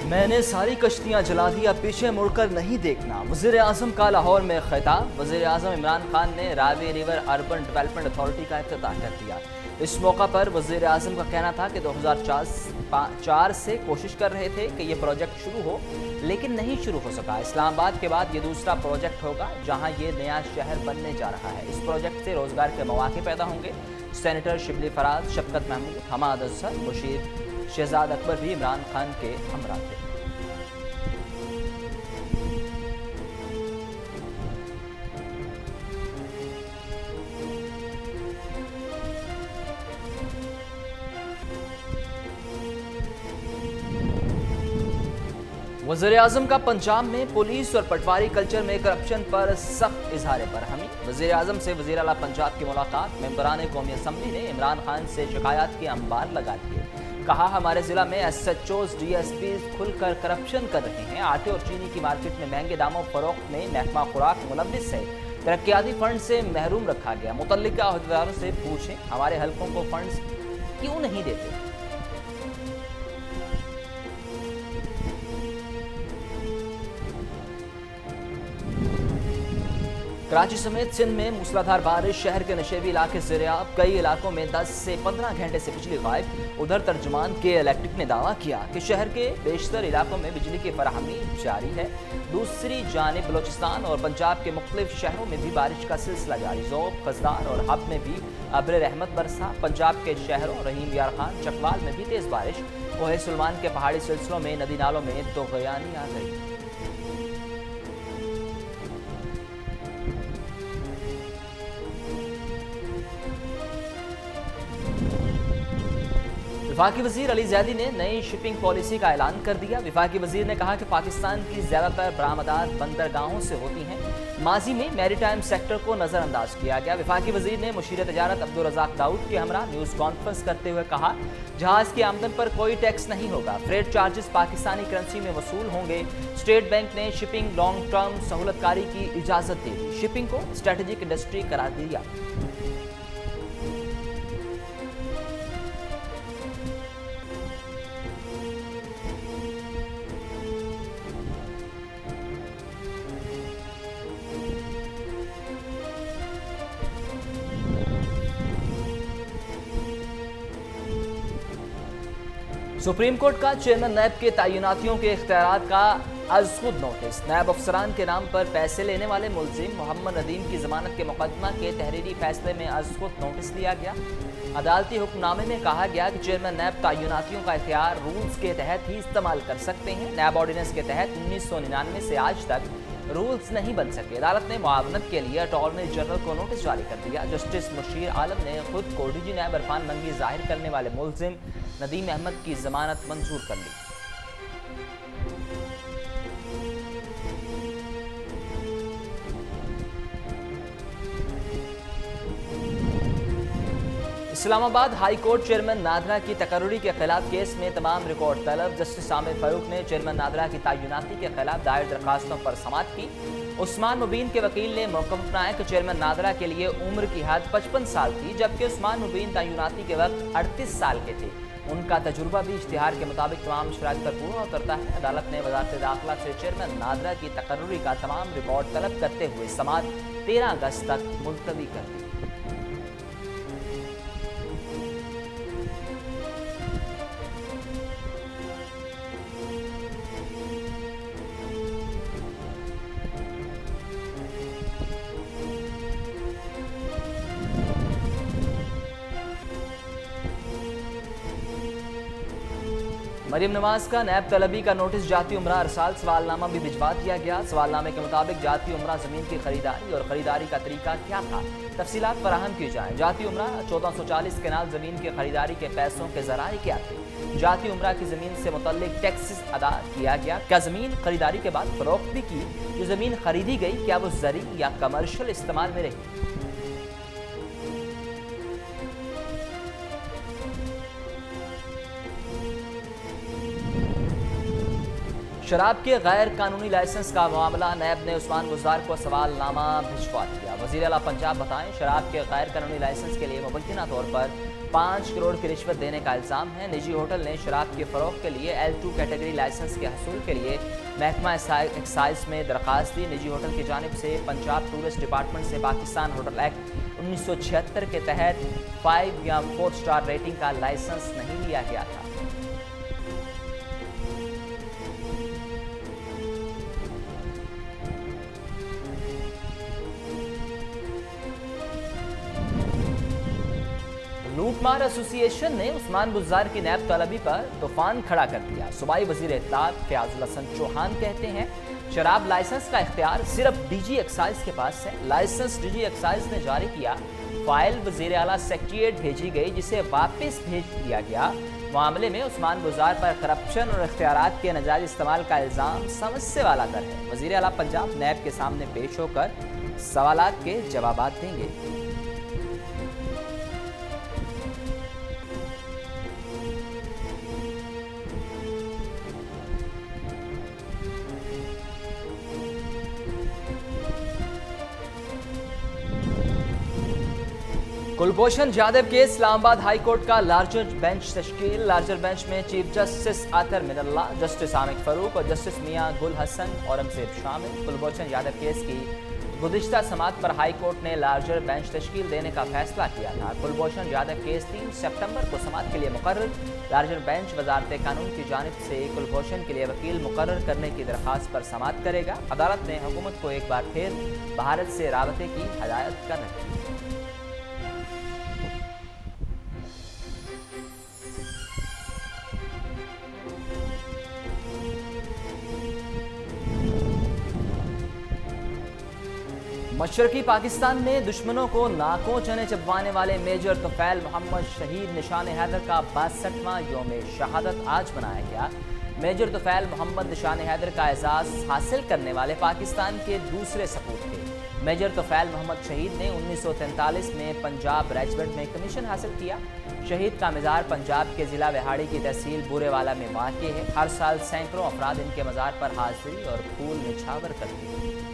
मैंने सारी कश्तियां जला दी, अब पीछे मुड़कर नहीं देखना। वज़ीर आज़म का लाहौर में खिताब। वज़ीर आज़म इमरान खान ने Ravi river urban development authority का इफ्तिताह कर दिया। इस मौका पर वज़ीर आज़म का कहना था कि 2004 से कोशिश कर रहे थे कि ये प्रोजेक्ट शुरू हो, लेकिन नहीं शुरू हो सका। इस्लामाबाद के बाद ये दूसरा प्रोजेक्ट होगा जहां ये नया शहर बनने जा रहा है। इस प्रोजेक्ट से रोजगार के मौके पैदा होंगे। सेनेटर शिबली फराज, शफकत महमूद, हमाद अजहर, मुशीद शहजाद अकबर भी इमरान खान के हमरा थे। वज़ीर आज़म का पंजाब में पुलिस और पटवारी कल्चर में करप्शन पर सख्त इजहार बरहमी। वज़ीर आज़म से वज़ीर आला पंजाब की मुलाकात। मेंबरान कौमी असम्बली ने इमरान खान से शिकायत के अंबार लगा दिए। कहा, हमारे जिला में SHOs, DSPs खुलकर करप्शन कर रहे हैं। आटे और चीनी की मार्केट में महंगे दामों फरोख्त में महकमा खुराक मुलविस है। तरक्याती फंड से महरूम रखा गया। मुतल्लिका अहदेदारों से पूछें, हमारे हल्कों को फंड्स क्यों नहीं देते। कराची समेत सिंध में मूसलाधार बारिश, शहर के नशेबी इलाके ज़ेर-ए-आब। कई इलाकों में 10 से 15 घंटे से बिजली गायब। उधर तर्जुमान के इलेक्ट्रिक ने दावा किया कि शहर के बेशतर इलाकों में बिजली की फराहमी जारी है। दूसरी जानिब बलोचिस्तान और पंजाब के मुख्तलिफ शहरों में भी बारिश का सिलसिला जारी। ज़ोब, खजदार और हब में भी अब्र रहमत बरसा। पंजाब के शहरों रहीम यार खान, चकवाल में भी तेज़ बारिश। कोहे सुलमान के पहाड़ी सिलसिलों में नदी नालों में दोगयानी आ गई। विफाकी वज़ीर अली ज़ैदी ने नई शिपिंग पॉलिसी का ऐलान कर दिया। विफाकी वज़ीर ने कहा कि पाकिस्तान की ज़्यादातर बरामदात बंदरगाहों से होती हैं। माजी में मैरीटाइम सेक्टर को नज़रअंदाज किया गया। विफाकी वज़ीर ने मुशीर तजारत अब्दुल रज़ाक दाऊद के हमरा न्यूज़ कॉन्फ्रेंस करते हुए कहा, जहाज़ की आमदन पर कोई टैक्स नहीं होगा। फ्रेट चार्जेस पाकिस्तानी करेंसी में वसूल होंगे। स्टेट बैंक ने शिपिंग लॉन्ग टर्म सहूलतकारी की इजाज़त दे दी। शिपिंग को स्ट्रेटेजिक इंडस्ट्री करार दिया। सुप्रीम कोर्ट का चेयरमैन नैब के तैनातियों के इख्तियारात का अज़-खुद नोटिस। नैब अफसरान के नाम पर पैसे लेने वाले मुलजिम मोहम्मद नदीम की जमानत के मुकदमा के तहरीरी फैसले में अज़-खुद नोटिस दिया गया। अदालती हुक्मनामे में कहा गया कि चेयरमैन नैब तैनातियों का इख्तियार रूल्स के तहत ही इस्तेमाल कर सकते हैं। नैब ऑर्डिनेंस के तहत 1999 से आज तक रूल्स नहीं बन सके। अदालत ने मुआवनत के लिए अटॉर्नी जनरल को नोटिस जारी कर दिया। जस्टिस मुशीर आलम ने खुद को DG नैब इरफान मंगी जाहिर करने वाले मुलजिम नदीम अहमद की जमानत मंजूर कर ली। Islamabad high court chairman NADRA की तकर्रुरी के खिलाफ केस में तमाम रिकॉर्ड तलब। जस्टिस आमिर फारूक ने चेयरमैन नादरा की तैनाती के खिलाफ दायर दरखास्तों पर समाअत की। उस्मान मुबीन के वकील ने मौक़िफ़ अपनाया कि चेयरमैन नादरा के लिए उम्र की हद 55 साल थी, जबकि उस्मान मुबीन तैनाती के वक्त 38 साल के थे। उनका तजुर्बा भी इश्तिहार के मुताबिक तमाम शराइत पर पूरा उतरता है। अदालत ने वज़ारत दाखिला से चेयरमैन नादरा की तकर्रुरी का तमाम रिकॉर्ड तलब करते हुए समाअत 13 अगस्त तक मुलतवी कर दी। मरीम नवाज का नैब तलबी का नोटिस जाती उम्रा अरसाल सवालनामा भी भिजवा दिया गया। सवालनामे के मुताबिक जाती उम्रा ज़मीन की खरीदारी और ख़रीदारी का तरीका क्या था, तफसीलात फराहम की जाएँ। जाती उम्रा 1440 केनाल ज़मीन की खरीदारी के पैसों के ज़राए क्या थे। जाती उम्रा की ज़मीन से मुतल्लिक टैक्स अदा किया गया। क्या ज़मीन खरीदारी के बाद फ़रोख्त भी की। जो ज़मीन खरीदी गई क्या वो ज़री या कमर्शल इस्तेमाल में रही। शराब के गैर कानूनी लाइसेंस का मामला, नैब ने उस्मान गुजार को सवालनामा भिजवा दिया। वज़ीर आला पंजाब बताएं, शराब के गैर कानूनी लाइसेंस के लिए मुबैना तौर पर 5 करोड़ की रिश्वत देने का इल्ज़ाम है। निजी होटल ने शराब के फ़रोग़ के लिए L2 कैटेगरी लाइसेंस के हसूल के लिए महकमा एक्साइज में दरख्वास्त दी। निजी होटल की जानिब से पंजाब टूरिस्ट डिपार्टमेंट से पाकिस्तान होटल एक्ट 1976 के तहत 5 या 4 स्टार रेटिंग का लाइसेंस नहीं लिया गया था। लूटमार एसोसिएशन ने उस्मान गुजार की नैब तलबी पर तूफान खड़ा कर दिया। सूबाई वजीर इत्तलात फयाजुल हसन चौहान कहते हैं, शराब लाइसेंस का इख्तियार सिर्फ डीजी एक्साइज के पास है। लाइसेंस डीजी एक्साइज ने जारी किया, फाइल वजीर आला सेक्रेटेरिएट भेजी गई, जिसे वापस भेज दिया गया। मामले में उस्मान गुजार पर करप्शन और इख्तियारात के नाजायज इस्तेमाल का इल्ज़ाम समझ से वाला तर है। वजीर आला पंजाब नैब के सामने पेश होकर सवालात के जवाब देंगे। कुलभूषण जाधव के इस्लामाबाद हाई कोर्ट का लार्जर बेंच तश्कील। लार्जर बेंच में चीफ जस्टिस आतर मिनल्ला, जस्टिस आमिर फारूक और जस्टिस मियां गुल हसन औरंगजेब शामिल। कुलभूषण जाधव केस की गुज़िश्ता समाअत पर हाई कोर्ट ने लार्जर बेंच तश्कील देने का फैसला किया था। कुलभूषण जाधव केस 3 सितंबर को समाअत के लिए मुकर्रर। लार्जर बेंच वजारत कानून की जानिब से कुलभूषण के लिए वकील मुकर्रर करने की दरख्वास्त पर समाअत करेगा। अदालत ने हुकूमत को एक बार फिर भारत से राबते की हदायत कर रखी है। मशरकी पाकिस्तान में दुश्मनों को नाकों चने चबवाने वाले मेजर तुफैल मोहम्मद शहीद निशान हैदर का 62वां यौम शहादत आज मनाया गया। मेजर तुफैल मोहम्मद निशान हैदर का एजाज़ हासिल करने वाले पाकिस्तान के दूसरे सपूत थे। मेजर तुफैल मोहम्मद शहीद ने 1943 में पंजाब रेजिमेंट में कमीशन हासिल किया। शहीद का मज़ार पंजाब के ज़िला विहाड़ी की तहसील बूरेवाला में वाक़ है। हर साल सैकड़ों अफराद इनके मज़ार पर हाज़िरी और फूल निछावर करते हैं।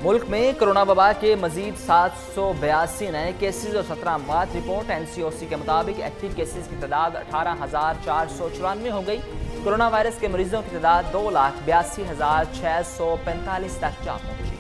मुल्क में कोरोना वबा के मजीद 782 नए केसेज और 17 अमवात रिपोर्ट। NCOC के मुताबिक एक्टिव केसेज की तादाद 18,494 हो गई। कोरोना वायरस के मरीजों की तादाद 2,82,645 तक जा पहुंची।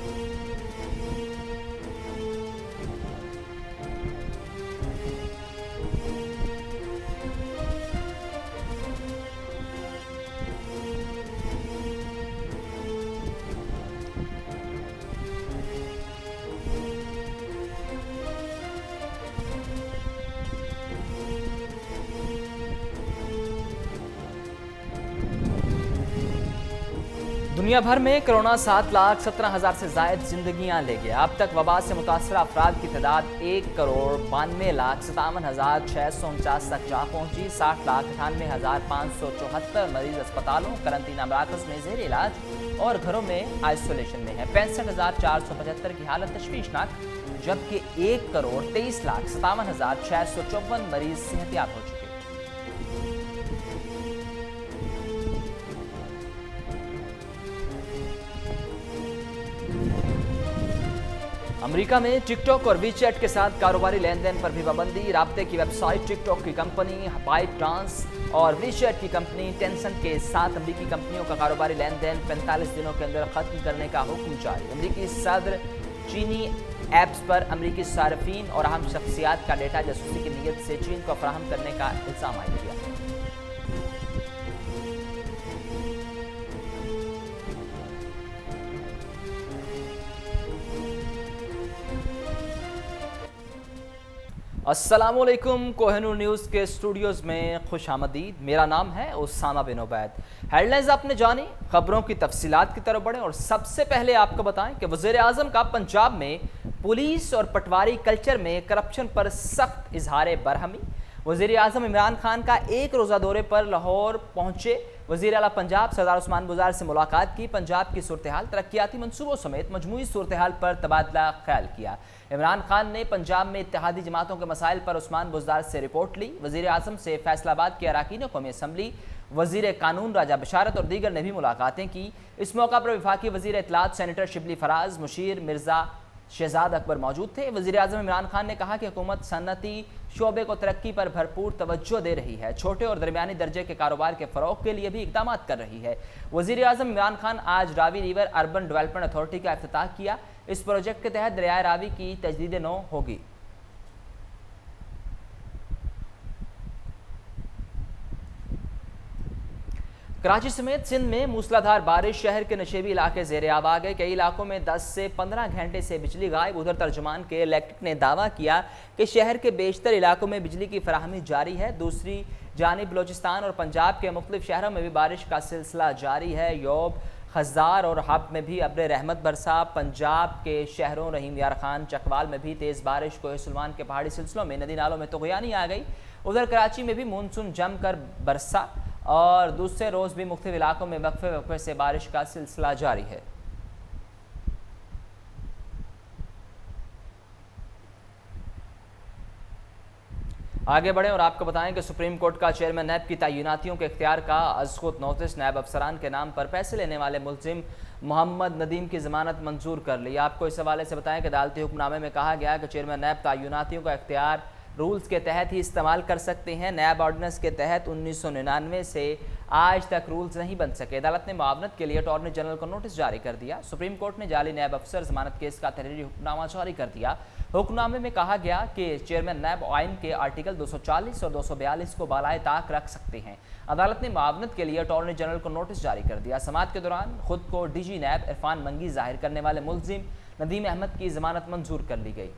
दुनिया भर में कोरोना 7,17,000 से जायद जिंदगियां ले गया। अब तक वबा से मुतासरा अफराद की तादाद 1,92,57,649 तक जा पहुंची। 60,98,574 मरीज अस्पतालों, करंटीना मराकज़ में ज़ेर इलाज और घरों में आइसोलेशन में है। 65,475 की हालत तशवीशनाक, जबकि 1,23,57,654 मरीज सेहतियाब हो चुके। अमेरिका में टिकटॉक और वीचैट के साथ कारोबारी लेन देन पर भी पाबंदी। राब्ते की वेबसाइट टिकटॉक की कंपनी बाइटडांस और वीचैट की कंपनी टेंसेंट के साथ अमेरिकी कंपनियों का कारोबारी लेन देन 45 दिनों के अंदर खत्म करने का हुक्म जारी। अमेरिकी सदर चीनी ऐप्स पर अमेरिकी सार्फिन और अहम शख्सियात का डेटा जासूसी की नीयत से चीन को फराहम करने का इल्जाम आयद किया। अस्सलामुअलैकुम, कोहिनूर न्यूज़ के स्टूडियोज़ में खुश आमदीद। मेरा नाम है उसामा बिन उबैद। हेडलाइंस आपने जानी, खबरों की तफसीलात की तरफ बढ़ें और सबसे पहले आपको बताएं कि वज़ीर आज़म का पंजाब में पुलिस और पटवारी कल्चर में करप्शन पर सख्त इजहार बरहमी। वज़ीर आज़म इमरान खान का एक रोज़ा दौरे पर लाहौर पहुंचे वज़ीर आला पंजाब सरदार उस्मान बुज़दार से मुलाकात की। पंजाब की सूरत हाल, तरक्याती मनसूबों समेत मजमूई सूरत हाल पर तबादला ख्याल किया। इमरान खान ने पंजाब में इत्तेहादी जमातों के मसाइल पर उस्मान बुज़दार से रिपोर्ट ली। वज़ीर आज़म से फैसलाबाद के अरकान कौमी असम्बली, वज़ीर कानून राजा बशारत और दीगर ने भी मुलाकातें की। इस मौका पर वफाकी वज़ीर इत्तलात सेनेटर शिबली फराज, मुशीर मिर्ज़ा शहजाद अकबर मौजूद थे। वज़ीर आज़म इमरान खान ने कहा कि हुकूमत सनती शोबे को तरक्की पर भरपूर तवज्जो दे रही है, छोटे और दरमियानी दर्जे के कारोबार के फ़रोग़ के लिए भी इक़दाम कर रही है। वज़ीर आज़म इमरान खान आज Ravi river urban development authority का इफ्तिताह किया। इस प्रोजेक्ट के तहत दरियाए रावी की तजदीद नौ होगी। कराची समेत सिंध में मूसलाधार बारिश, शहर के नशेबी इलाके ज़ेरे आब आ गए। कई इलाकों में 10 से 15 घंटे से बिजली गायब। उधर तर्जुमान के इलेक्ट्रिक ने दावा किया कि शहर के बेशतर इलाकों में बिजली की फराहमी जारी है। दूसरी जानिब बलोचिस्तान और पंजाब के मुख्तलिफ शहरों में भी बारिश का सिलसिला जारी है। योब, खज़ार और हब में भी अब्र रहमत बरसा। पंजाब के शहरों रहीम यार खान, चकवाल में भी तेज़ बारिश। कोहे सुलमान के पहाड़ी सिलसिलों में नदी नालों में तुग़यानी आ गई। उधर कराची में भी मानसून जमकर बरसा और दूसरे रोज़ भी मुख्तलिफ इलाकों में वक्फे वक्फे से बारिश का सिलसिला जारी है। आगे बढ़ें और आपको बताएं कि सुप्रीम कोर्ट का चेयरमैन नैब की तैनातियों के इख्तियार का अज़ख़ुद नोटिस, नैब अफसरान के नाम पर पैसे लेने वाले मुलजिम मोहम्मद नदीम की ज़मानत मंजूर कर ली। आपको इस हवाले से बताएं कि अदालती हुक्मनामे में कहा गया कि चेयरमैन नैब तैनातियों का इख्तियार रूल्स के तहत ही इस्तेमाल कर सकते हैं। नैब ऑर्डिनेंस के तहत 1999 से आज तक रूल्स नहीं बन सके। अदालत ने मुआवनत के लिए अटॉर्नी जनरल को नोटिस जारी कर दिया। सुप्रीम कोर्ट ने जाली नैब अफसर जमानत केस का तहरीरी हुक्मनामा जारी कर दिया। हुक्मनामे में कहा गया कि चेयरमैन नैब आइन के आर्टिकल 240 और 242 को बालाए ताक रख सकते हैं। अदालत ने मुआवनत के लिए अटॉर्नी जनरल को नोटिस जारी कर दिया। समाअत के दौरान खुद को DG नैब इरफान मंगी जाहिर करने वाले मुलजिम नदीम अहमद की जमानत मंजूर कर ली गई।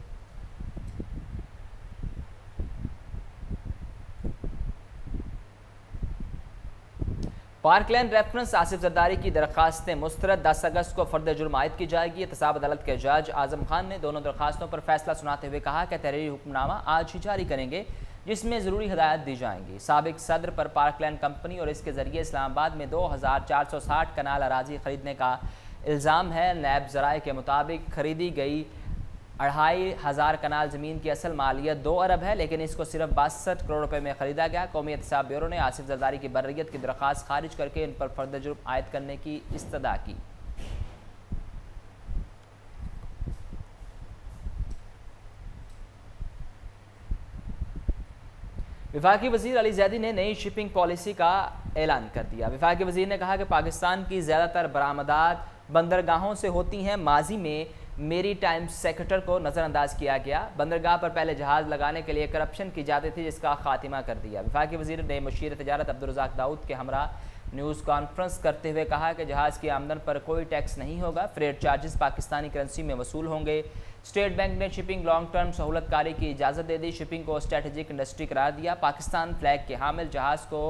पार्कलैंड रेफरेंस आसिफ जरदारी की दरखास्तें मुस्तरद। 10 अगस्त को फर्द जुर्म आयद की जाएगी। एहतसाब अदालत के जज आजम खान ने दोनों दरखास्तों पर फैसला सुनाते हुए कहा कि तहरीरी हुक्मनामा आज ही जारी करेंगे, जिसमें ज़रूरी हिदायत दी जाएंगी। साबिक सदर पर पार्कलैंड कंपनी और इसके ज़रिए इस्लामाबाद में 2460 कनाल अराजी खरीदने का इल्ज़ाम है। नैब ज़राए के मुताबिक खरीदी गई 2500 कनाल ज़मीन की असल मालियत 2 अरब है, लेकिन इसको सिर्फ 62 करोड़ रुपए में ख़रीदा गया। कौमी एहतसाब ब्यूरो ने आसिफ जरदारी की बर्रियत की दरख्वास्त खारिज करके इन पर फर्द जुर्म आयद करने की इस्तदा की। वफाकी वज़ीर अली ज़ैदी ने नई शिपिंग पॉलिसी का ऐलान कर दिया। वफाकी वज़ीर ने कहा कि पाकिस्तान की ज़्यादातर बरामदात बंदरगाहों से होती हैं। माजी में मेरी टाइम सेक्रेटर को नज़रअंदाज किया गया। बंदरगाह पर पहले जहाज़ लगाने के लिए करप्शन की जाती थी, जिसका खात्मा कर दिया। वफाकी वज़ीर ने मुशीर तजारत अब्दुर्रज़ाक दाऊद के हमरा न्यूज़ कॉन्फ्रेंस करते हुए कहा कि जहाज़ की आमदन पर कोई टैक्स नहीं होगा। फ्रेट चार्जेस पाकिस्तानी करेंसी में वसूल होंगे। स्टेट बैंक ने शिपिंग लॉन्ग टर्म सहूलतकारी की इजाज़त दे दी। शिपिंग को स्ट्रेटेजिक इंडस्ट्री करार दिया। पाकिस्तान फ्लैग के हामिल जहाज़ को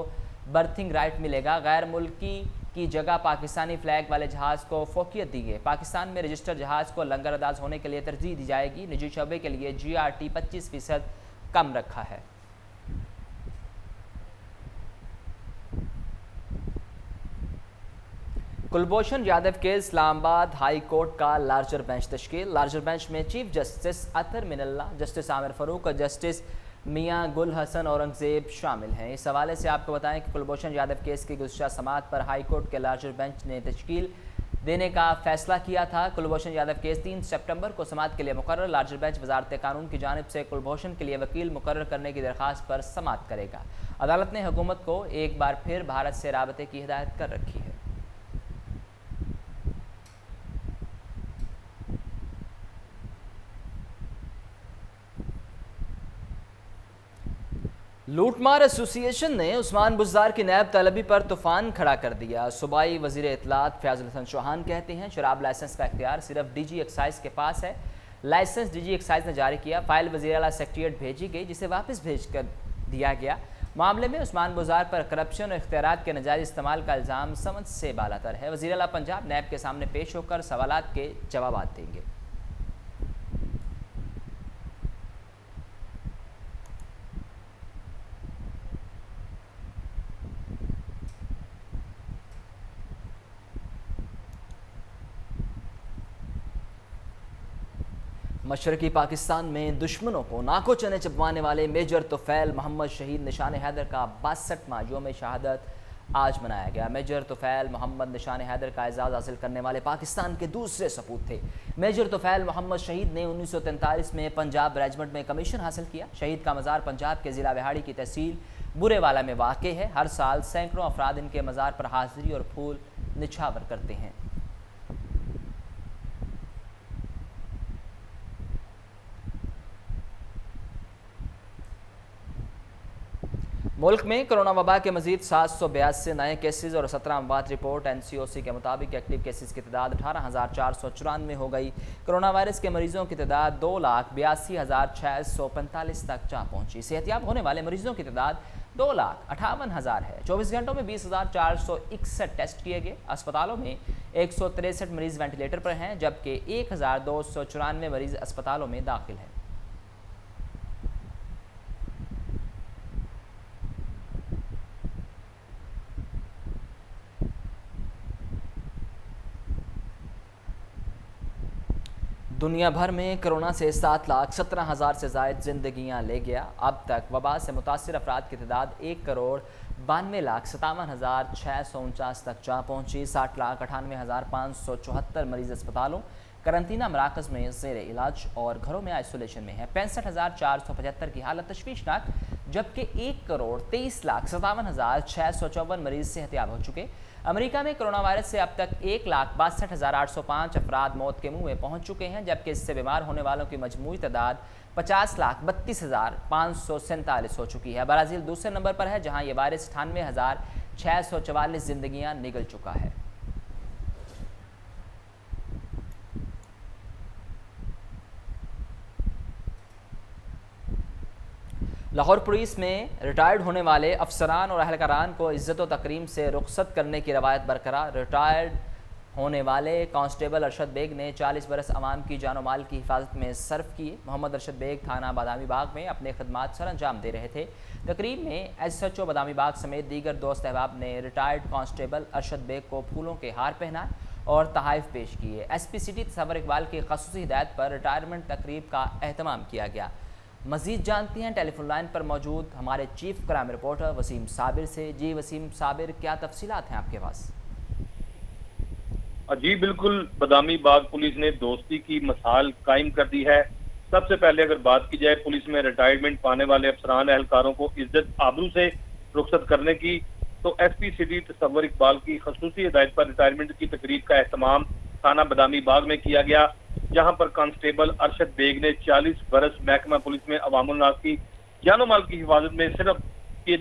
बर्थिंग राइट मिलेगा। गैर मुल्की की जगह पाकिस्तानी फ्लैग वाले जहाज़ को फोकियत दी गई। पाकिस्तान में रजिस्टर्ड जहाज़ को लंगर अंदाज होने के लिए तरजीह दी जाएगी। निजी शोबे के लिए GRT 25% कम रखा है। कुलभूषण यादव के इस्लामाबाद हाई कोर्ट का लार्जर बेंच तश्कील। लार्जर बेंच में चीफ जस्टिस अतर मिनल्ला, जस्टिस आमिर फ़ारूक और जस्टिस मियां गुल हसन औरंगज़ेब शामिल हैं। इस हवाले से आपको बताएं कि कुलभूषण यादव केस की गुज़श्ता समाअत पर हाई कोर्ट के लार्जर बेंच ने तश्कील देने का फैसला किया था। कुलभूषण यादव केस 3 सितंबर को समाअत के लिए मुकर्रर। लार्जर बेंच वजारत कानून की जानिब से कुलभूषण के लिए वकील मुकर्रर करने की दरख्वास्त पर समाअत करेगा। अदालत ने हुकूमत को एक बार फिर भारत से राबते की हिदायत कर रखी है। लूटमार एसोसिएशन ने उस्मान बुज़दार की नैब तलबी पर तूफान खड़ा कर दिया। सूबाई वज़ीर इत्तलात फयाज़ुल हसन चौहान कहते हैं शराब लाइसेंस का इख्तियार सिर्फ DG एक्साइज के पास है। लाइसेंस DG एक्साइज ने जारी किया। फाइल वज़ीर आला सेक्रेटेरिएट भेजी गई, जिसे वापस भेज कर दिया गया। मामले में उस्मान बुज़दार पर करप्शन और इख्तियारात के नाजायज़ इस्तेमाल का इल्ज़ाम समझ से बालातर है। वज़ीर आला पंजाब नैब के सामने पेश होकर सवालात के जवाब देंगे। मशरकी पाकिस्तान में दुश्मनों को नाको चने चबवाने वाले मेजर तुफैल मोहम्मद शहीद निशान हैदर का 62वां यौम शहादत आज मनाया गया। मेजर तुफैल मोहम्मद निशान हैदर का एजाज़ हासिल करने वाले पाकिस्तान के दूसरे सपूत थे। मेजर तुफैल मोहम्मद शहीद ने 1943 में पंजाब रेजिमेंट में कमीशन हासिल किया। शहीद का मज़ार पंजाब के ज़िला विहाड़ी की तहसील बुरेवाला में वाक़ है। हर साल सैकड़ों अफराद इनके मज़ार पर हाज़िरी और फूल निछावर करते हैं। मुल्क में कोरोना वबा के मजीद 782 नए केसेस और 17 अमवात रिपोर्ट। NCOC के मुताबिक एक्टिव केसेस की तादाद 18,494 हो गई। कोरोना वायरस के मरीजों की तादाद 2,82,645 तक जा पहुंची। सेहतियाब होने वाले मरीजों की तादाद 2,58,000 है। 24 घंटों में 20,461 टेस्ट किए गए। अस्पतालों में 163 मरीज वेंटिलेटर पर हैं, जबकि 1,294 मरीज अस्पतालों में दाखिल हैं। दुनिया भर में कोरोना से 7,17,000 से ज़ायद ज़िंदगियाँ ले गया। अब तक वबा से मुतासिर अफराद की तादाद 1,92,57,649 तक जा पहुँची। 60,98,574 मरीज़ अस्पतालों, करंतना मराकज़ में ज़ेर इलाज और घरों में आइसोलेशन में है। 65,475 की हालत तशवीशनाक, जबकि 1,23,57,654 मरीज़ सेहतियाब हो चुके। अमेरिका में कोरोना वायरस से अब तक 1,62,805 अफराद मौत के मुंह में पहुंच चुके हैं, जबकि इससे बीमार होने वालों की मजमूई तादाद 50,32,547 हो चुकी है। ब्राज़ील दूसरे नंबर पर है, जहां ये वायरस 98,644 जिंदगियां निगल चुका है। लाहौर पुलिस में रिटायर्ड होने वाले अफसरान और अहलकारान को इज़्ज़त व तकरीम से रुखसत करने की रवायत बरकरार। रिटायर्ड होने वाले कांस्टेबल अरशद बेग ने 40 बरस अवाम की जान माल की हिफाजत में सर्व किए। मोहम्मद अरशद बेग थाना बादामी बाग में अपने खदमात सर अंजाम दे रहे थे। तकरीब में SHO बादामी बाग समेत दीगर दोस्त अहबाब ने रिटायर्ड कांस्टेबल अरशद बेग को फूलों के हार पहनाए और तहाइफ पेश किए। SP सिटी तसव्वुर इकबाल की ख़ुसूसी हिदायत पर रिटायरमेंट तकरीब का अहतमाम किया गया। मज़ीद जानते हैं टेलीफोन लाइन पर मौजूद हमारे chief crime reporter Wasim Sabir से। जी वसीम साबिर, क्या तफसीलात हैं आपके पास? जी बिल्कुल, बादामी बाग पुलिस ने दोस्ती की मिसाल कायम कर दी है। सबसे पहले अगर बात की जाए पुलिस में रिटायरमेंट पाने वाले अफसरान एहलकारों को इज्जत आबरू से रुखसत करने की, तो SP सिटी तसव्वुर इकबाल की खसूसी हिदायत पर रिटायरमेंट की तकरीब का एहतमाम थाना बादामी बाग में किया गया, जहां पर कांस्टेबल अरशद बेग ने 40 बरस महकमा पुलिस में अवामुल नास की जानो माल की हिफाजत में सिर्फ ये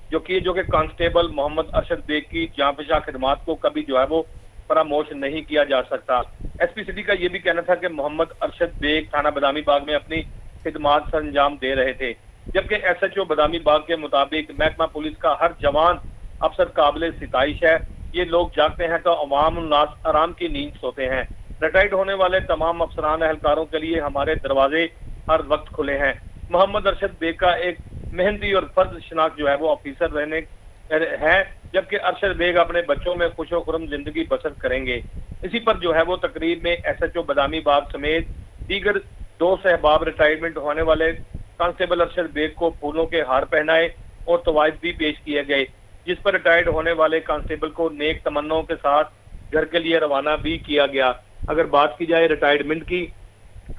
जो कि कांस्टेबल मोहम्मद अरशद बेग की जांफशा खिदमात को कभी जो है वो फरामोश नहीं किया जा सकता। SP सिटी का ये भी कहना था कि मोहम्मद अरशद बेग थाना बादामी बाग में अपनी खिदमात सर अंजाम दे रहे थे, जबकि SHO बादामी बाग के मुताबिक महकमा पुलिस का हर जवान अफसर काबिल सिताइश है। ये लोग जागते हैं तो अवाम उन्नास आराम की नींद सोते हैं। रिटायर्ड होने वाले तमाम अफसरान एहलकारों के लिए हमारे दरवाजे हर वक्त खुले हैं। मोहम्मद अरशद बेग का एक मेहनती और फर्ज शनाख्त जो है वो ऑफिसर रहने है, जबकि अरशद बेग अपने बच्चों में खुशो खुरम जिंदगी बसर करेंगे। इसी पर जो है वो तकरीब में SHO बादामी बाग समेत दीगर दो सहबाब रिटायरमेंट होने वाले कांस्टेबल अरशद बेग को फूलों के हार पहनाए और तवाइफ भी पेश किए गए, जिस पर रिटायर्ड होने वाले कांस्टेबल को नेक तमन्नाओं के साथ घर के लिए रवाना भी किया गया। अगर बात की जाए रिटायरमेंट की,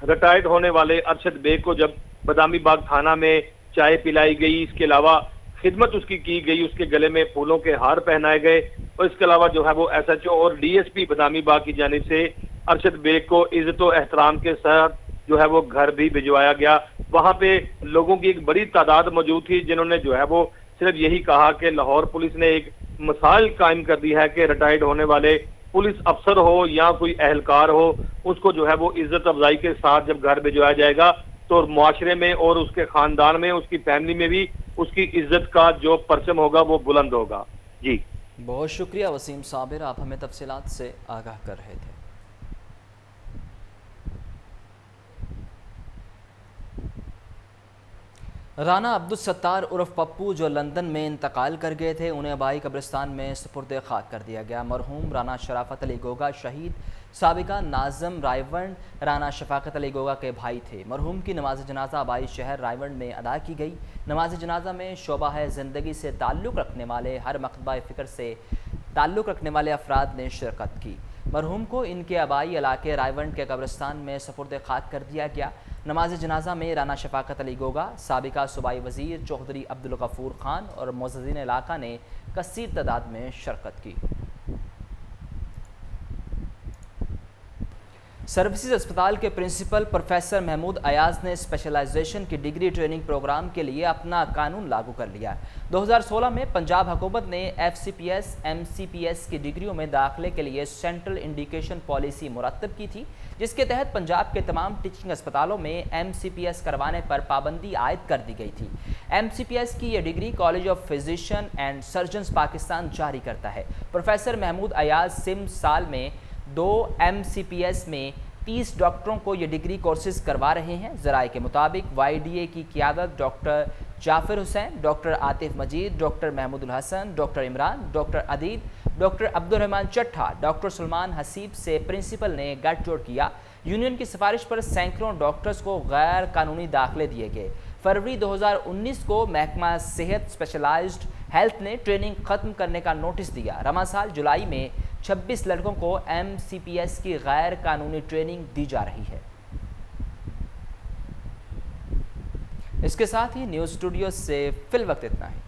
रिटायर्ड होने वाले अरशद बेग को जब बादामी बाग थाना में चाय पिलाई गई, इसके अलावा खिदमत उसकी की गई, उसके गले में फूलों के हार पहनाए गए और इसके अलावा जो है वो SHO और DSP बादामी बाग की जानिब से अरशद बेग को इज्जत व एहतराम के साथ जो है वो घर भी भिजवाया गया। वहां पे लोगों की एक बड़ी तादाद मौजूद थी, जिन्होंने जो है वो सिर्फ यही कहा कि लाहौर पुलिस ने एक मिसाल कायम कर दी है कि रिटायर्ड होने वाले पुलिस अफसर हो या कोई एहलकार हो, उसको जो है वो इज्जत अफजाई के साथ जब घर भिजवाया जाएगा तो मुआशरे में और उसके खानदान में, उसकी फैमिली में भी उसकी इज्जत का जो परचम होगा वो बुलंद होगा। जी बहुत शुक्रिया वसीम साबिर, आप हमें तफसीलात से आगाह कर रहे थे। राना अब्दुल सत्तार उर्फ पप्पू जो लंदन में इंतकाल कर गए थे, उन्हें आबाई कब्रिस्तान में सुपुर्द खाक कर दिया गया। मरहूम राना शराफत अली गोगा शहीद साबिका नाज़म रायवंड राना शफाकत अली गोगा के भाई थे। मरहूम की नमाज जनाजा आबाई शहर रायवंड में अदा की गई। नमाज जनाजा में शोबा है ज़िंदगी से ताल्लुक़ रखने वाले हर मकतबा फ़िक्र से ताल्लुक़ रखने वाले अफराद ने शिरकत की। मरहूम को इनके आबाई इलाके रायवंड के कब्रिस्तान में सुपुर्द खाक कर दिया गया। नमाज जनाजा में राना शफाकत अली गोगा, साबिका सूबाई वज़ीर चौधरी अब्दुल गफूर खान और मुअज़्ज़िज़ीन इलाका ने कसीर तादाद में शिरकत की। सर्विसेज अस्पताल के प्रिंसिपल प्रोफेसर महमूद अयाज ने स्पेशलाइजेशन की डिग्री ट्रेनिंग प्रोग्राम के लिए अपना कानून लागू कर लिया। 2016 में पंजाब हुकूमत ने FCPS MCPS की डिग्रियों में दाखिले के लिए सेंट्रल इंडिकेशन पॉलिसी मुरतब की थी, जिसके तहत पंजाब के तमाम टीचिंग अस्पतालों में MCPS करवाने पर पाबंदी आयद कर दी गई थी। MCPS की यह degree college of physician and surgeons Pakistan जारी करता है। प्रोफेसर महमूद अयाज सिम साल में 2 MCPS में 30 डॉक्टरों को ये डिग्री कोर्सेज करवा रहे हैं। ज़राए के मुताबिक YDA की क़ियादत doctor Jafir Hussain, doctor Atif Majeed, doctor Mahmudul Hasan, doctor Imran, doctor Adeed, doctor Abdul Rahman Chattha, doctor Salman Haseeb से प्रिंसिपल ने गठजोड़ किया। यूनियन की सिफारिश पर सैकड़ों डॉक्टर्स को गैर कानूनी दाखिले दिए गए। फरवरी 2019 को महकमा सेहत स्पेशलाइज्ड हेल्थ ने ट्रेनिंग ख़त्म करने का नोटिस दिया। रमा साल जुलाई में 26 लड़कों को MCPS की गैर कानूनी ट्रेनिंग दी जा रही है। इसके साथ ही न्यूज़ स्टूडियो से फिल वक्त इतना है।